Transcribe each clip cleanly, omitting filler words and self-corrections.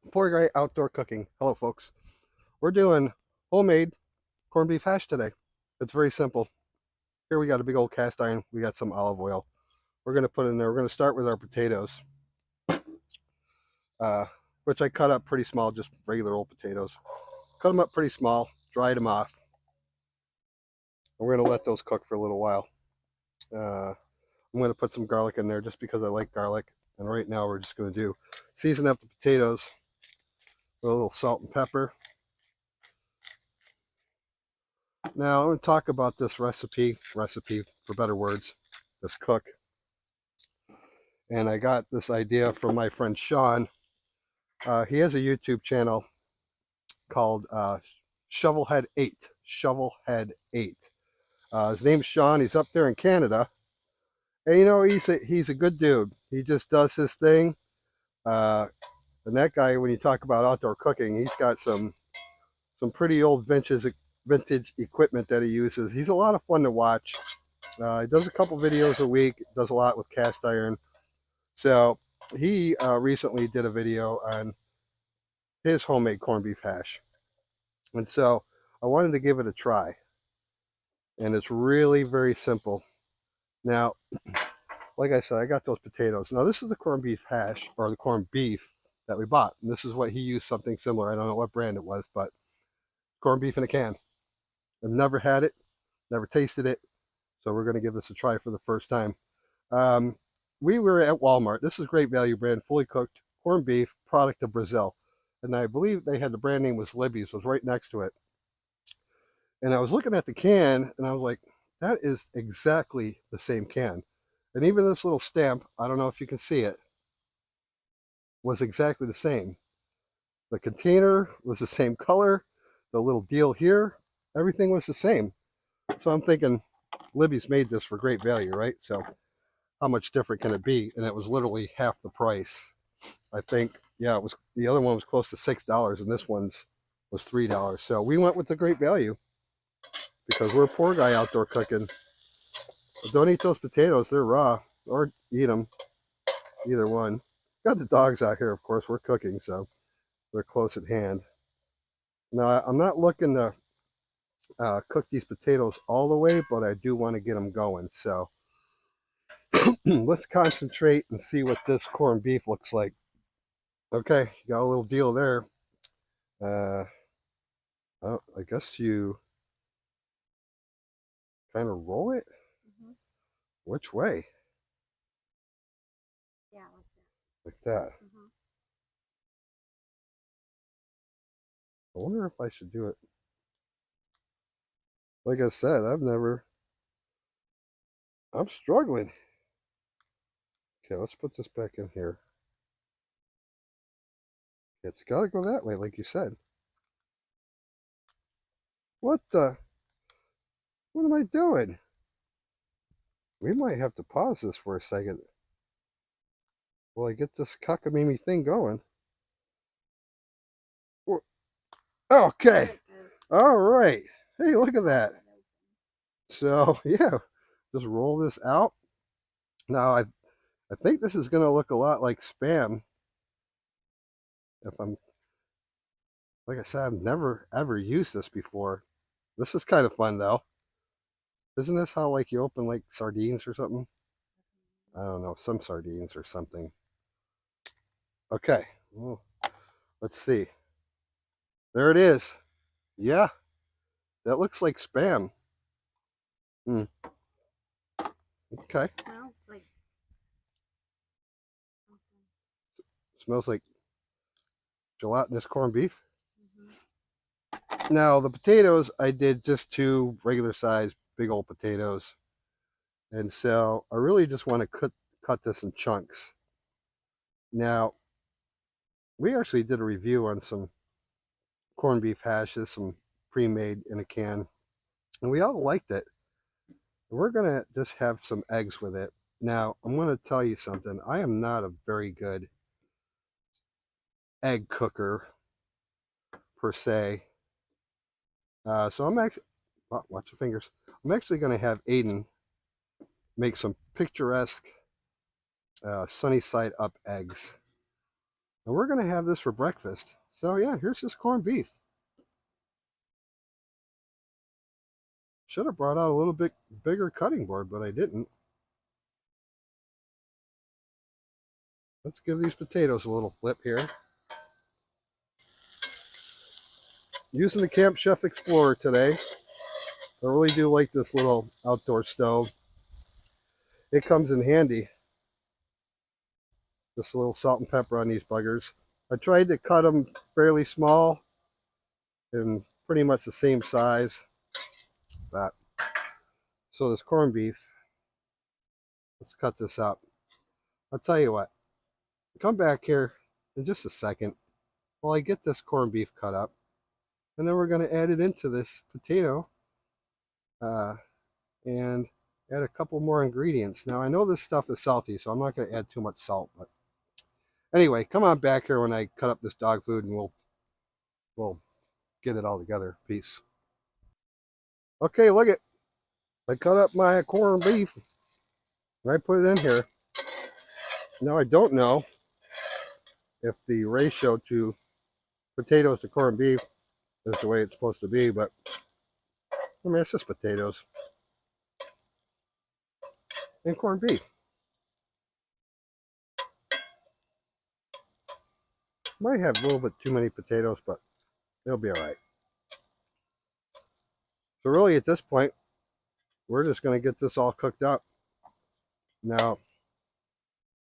Poor Guy Outdoor Cooking. Hello, folks. We're doing homemade corned beef hash today. It's very simple. Here we got a big old cast iron. We got some olive oil. We're going to put in there. We're going to start with our potatoes, uh, which I cut up pretty small, just regular old potatoes. Cut them up pretty small, dried them off. And we're going to let those cook for a little while. I'm going to put some garlic in there just because I like garlic. And right now we're just going to do season up the potatoes with a little salt and pepper. Now I'm going to talk about this recipe for better words, this cook. And I got this idea from my friend Sean. He has a YouTube channel called Shovelhead 8. Shovelhead 8. His name's Sean. He's up there in Canada. And you know, he's a good dude. He just does his thing. Uh, and that guy, when you talk about outdoor cooking, he's got some pretty old vintage equipment that he uses. He's a lot of fun to watch. He does a couple videos a week. Does a lot with cast iron. So he recently did a video on his homemade corned beef hash, and so I wanted to give it a try. And it's really very simple. Now, like I said, I got those potatoes. Now this is the corned beef hash, or the corned beef that we bought. And this is what he used, something similar. I don't know what brand it was, but corned beef in a can. I've never had it, never tasted it, so we're going to give this a try for the first time. Um, we were at Walmart. This is Great Value brand, fully cooked corned beef, product of Brazil. And I believe they had the brand name was Libby's, was right next to it. And I was looking at the can and I was like, that is exactly the same can. And even this little stamp, I don't know if you can see it, was exactly the same. The container was the same color, the little deal here, everything was the same. So I'm thinking, Libby's made this for Great Value, right? So how much different can it be? And it was literally half the price. I think, yeah, it was, the other one was close to $6 and this one's was $3. So we went with the Great Value because we're a poor guy outdoor cooking. But don't eat those potatoes; they're raw, or eat them, either one. Got the dogs out here, of course. We're cooking, so they're close at hand. Now I'm not looking to cook these potatoes all the way, but I do want to get them going. So let's concentrate and see what this corned beef looks like. Okay, got a little deal there. Uh, I guess you kind of roll it. Mhm. Which way? Yeah, like Like that. that. Mhm. I wonder if I should do it. Like I said, I'm struggling. Okay, let's put this back in here. It's got to go that way, like you said. What the? What am I doing? We might have to pause this for a second while I get this cockamamie thing going. There Okay. it goes. All right. Hey, look at Pop that. it open. So, yeah, just roll this out. Now, I think this is going to look a lot like Spam. If I'm, like I said, I've never ever used this before. This is kind of fun, though. Isn't this how, like, you open, like, sardines or something? I don't know, some sardines or something. Okay. Well, let's see. There it is. Yeah, that looks like Spam. Hmm. Okay. Smells like something. Smells like gelatinous corned beef. Mhm. Now, the potatoes, I did just two regular sized big old potatoes. And so I really just want to cut this in chunks. Now, we actually did a review on some corned beef hashes, some pre-made in a can, and we all liked it. We're going to just have some eggs with it. Now, I'm going to tell you something. I am not a very good egg cooker per se. So I'm actually, oh, watch your fingers. I'm actually going to have Aiden make some picturesque sunny side up eggs. And we're going to have this for breakfast. So yeah, here's this corned beef. Should have brought out a little bit bigger cutting board, but I didn't. Let's give these potatoes a little flip here. Using the Camp Chef Explorer today. I really do like this little outdoor stove. It comes in handy. Just a little salt and pepper on these buggers. I tried to cut them fairly small and pretty much the same size. But so this corned beef, let's cut this up. I'll tell you what, come back here in just a second while I get this corned beef cut up, and then we're going to add it into this potato uh, and add a couple more ingredients. Now I know this stuff is salty, so I'm not going to add too much salt, but anyway, come on back here when I cut up this dog food and we'll get it all together. Peace. Okay, look it. I cut up my corned beef and I put it in here. Now I don't know if the ratio to potatoes to corned beef is the way it's supposed to be, but I mean, it's just potatoes and corned beef. Might have a little bit too many potatoes, but it'll be all right. So really at this point, we're just going to get this all cooked up. Now,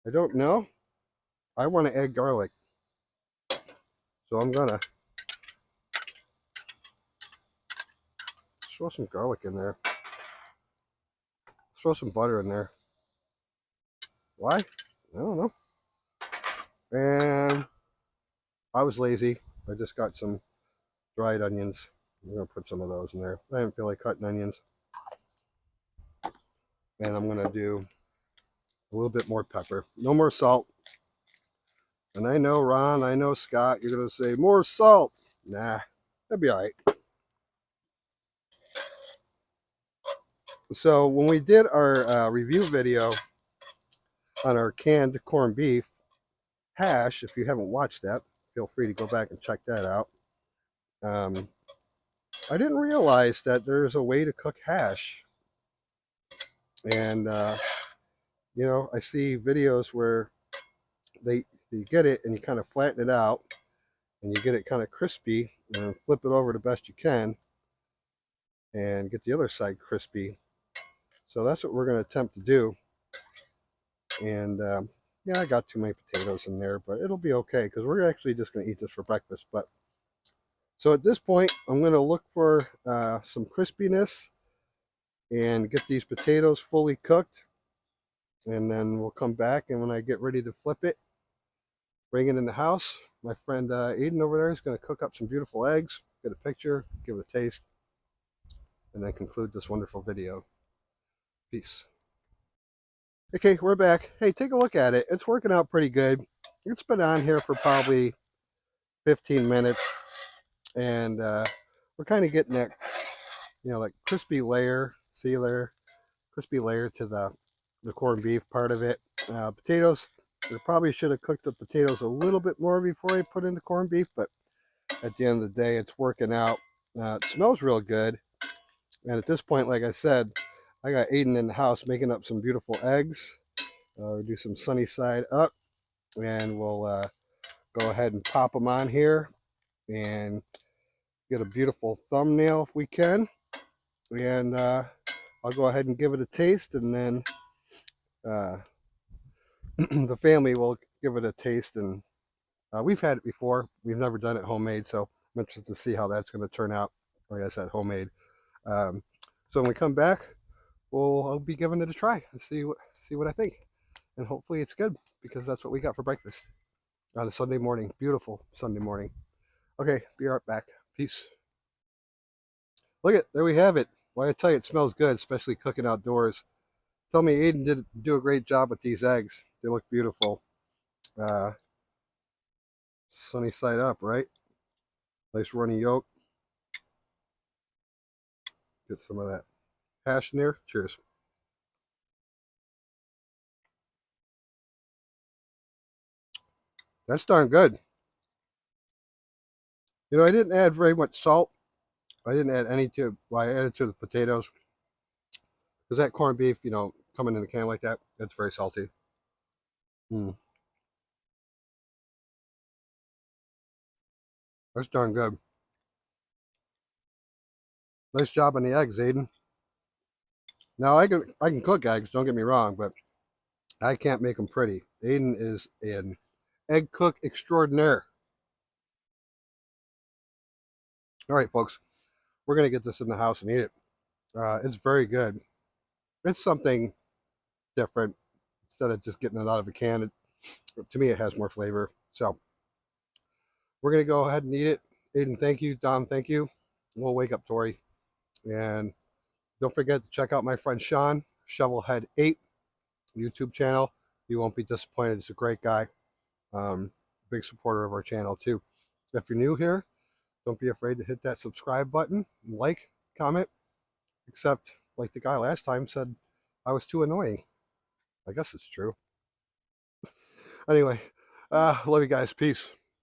I don't know. I want to add garlic. So I'm going to throw some garlic in there. Throw some butter in there. Why? I don't know. And I was lazy. I just got some dried onions. I'm going to put some of those in there. I didn't feel like cutting onions. And I'm going to do a little bit more pepper. No more salt. And I know, Ron, I know, Scott, you're going to say, more salt. Nah, that'd be all right. So when we did our review video on our canned corned beef hash, if you haven't watched that, feel free to go back and check that out. I didn't realize that there's a way to cook hash. And, you know, I see videos where you get it and you kind of flatten it out and you get it kind of crispy and flip it over the best you can and get the other side crispy. So that's what we're going to attempt to do. And yeah, I got too many potatoes in there, but it'll be okay because we're actually just going to eat this for breakfast. But so at this point, I'm going to look for some crispiness and get these potatoes fully cooked. And then we'll come back, and when I get ready to flip it, bring it in the house. My friend Aiden over there is going to cook up some beautiful eggs, get a picture, give it a taste, and then conclude this wonderful video. Peace. Okay, we're back. Hey, take a look at it. It's working out pretty good. It's been on here for probably 15 minutes, and we're kind of getting that, you know, like crispy layer. See there, crispy layer to the corned beef part of it. Potatoes. I probably should have cooked the potatoes a little bit more before I put in the corned beef, but at the end of the day, it's working out. It smells real good, and at this point, like I said, I got Aiden in the house making up some beautiful eggs. We'll do some sunny side up, and we'll go ahead and pop them on here and get a beautiful thumbnail if we can. And I'll go ahead and give it a taste, and then the family will give it a taste. And we've had it before. We've never done it homemade, so I'm interested to see how that's going to turn out. Like I said, homemade. Um, so when we come back, I'll be giving it a try and see what I think. And hopefully it's good because that's what we got for breakfast on a Sunday morning. Beautiful Sunday morning. Okay, be right back. Peace. Look it, there we have it. Why, I tell you, it smells good, especially cooking outdoors. Tell me Aiden did do a great job with these eggs. They look beautiful. Uh, Sunny side up, right? Nice runny yolk. Get some of that hash in there. Cheers. That's darn good. You know, I didn't add very much salt. I didn't add any to, well, I added to the potatoes. Because that corned beef, you know, coming in a can like that, it's very salty. Mm, that's darn good. Nice job on the eggs, Aiden. Now I can cook eggs. Don't get me wrong, but I can't make them pretty. Aiden is an egg cook extraordinaire. All right, folks, we're gonna get this in the house and eat it. It's very good. It's something different instead of just getting it out of a can. To me, it has more flavor. So we're gonna go ahead and eat it. Aiden, thank you. Don, thank you. We'll wake up Tori, and don't forget to check out my friend Sean, Shovelhead8 YouTube channel. You won't be disappointed. He's a great guy. Um, Big supporter of our channel too. If you're new here, don't be afraid to hit that subscribe button, like, comment. Except, like the guy last time said, I was too annoying. I guess it's true. Anyway, love you guys. Peace.